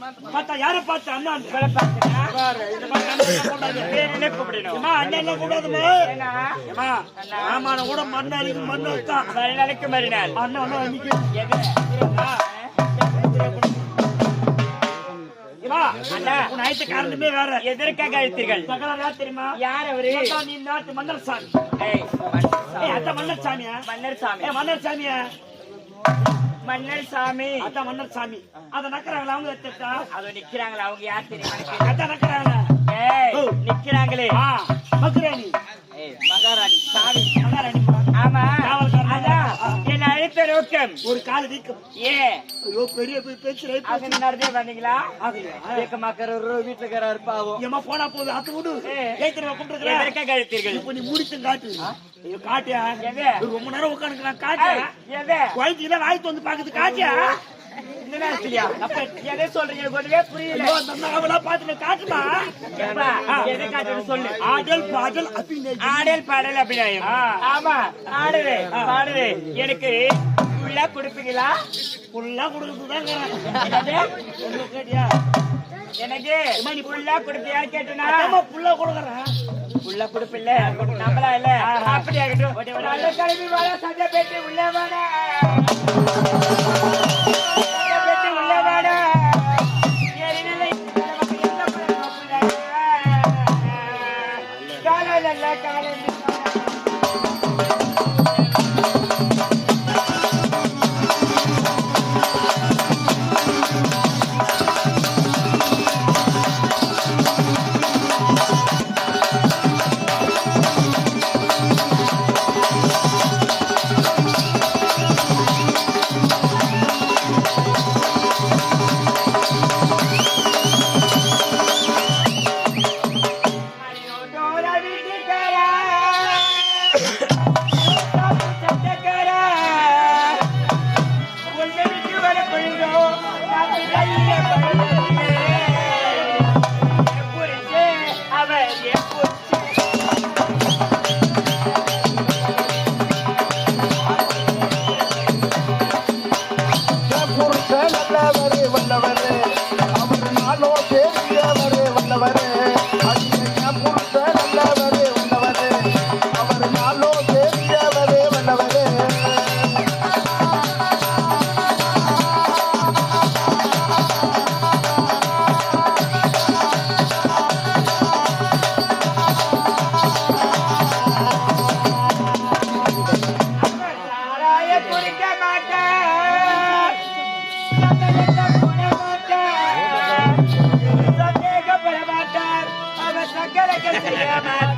பார்த்தா யாரை பார்த்து அண்ணா அண்ணன் கூடாதுமா ஆமான கூட மண்ணாளிக்கு மண்ணு மறுநாளைக்கு மறுநாள் அண்ணன் காரணமே வேற எதற்காக அழைத்தீர்கள் தெரியுமா யார் அவரு நீ நாட்டு மன்னர் சாமி மன்னர் சாமியா மன்னர் சாமி மன்னர் சாமியா மன்னர் சாமி அதான் மன்னர் சாமி அத நக்கறாங்களா அவங்க அத நிக்கிறாங்களா அவங்க யார் தெரியுமா அதான் நக்கறாங்க நிக்கிறாங்களே மகராணி மகாராணி சாமி மகாராணி ஆமா என்ன அழைத்த நோக்கம் ஒரு கால வீக்கம் ஐயோ பெரிய பேச்சு நடந்தே வந்தீங்களா வீக்கமாக்கிற வீட்டுல இருக்கிறாரு பாவம் ஏமா போனா போது அத்து விடு எதற்காக அழைத்தீர்கள் இப்ப நீ முடித்து காட்டு ஐயோ காட்டியா ரொம்ப நேரம் உட்காந்துக்கிறான் காட்டியா குழந்தைல வாய்த்து வந்து பாக்குது காட்டியா சொல்றீங்க பாத்துட்டு காட்டுமா எதை காட்டு சொல்லு ஆடல் பாடல் ஆடல் பாடல் அபிநயம் ஆமா ஆடுது பாடுது எனக்கு புல்லா கொடுப்பீங்களா புல்லா கொடுக்குறதுதான் கேட்டியா எனக்கு புல்லா கொடுப்பியா கேட்டனா புல்லா கொடுக்குறேன் புல்லா கொடுப்பில்ல நம்மளா இல்ல அப்படி ஆகட்டும் நல்ல கல்வி வாழ சண்டை பேட்டி உள்ள வாடா Get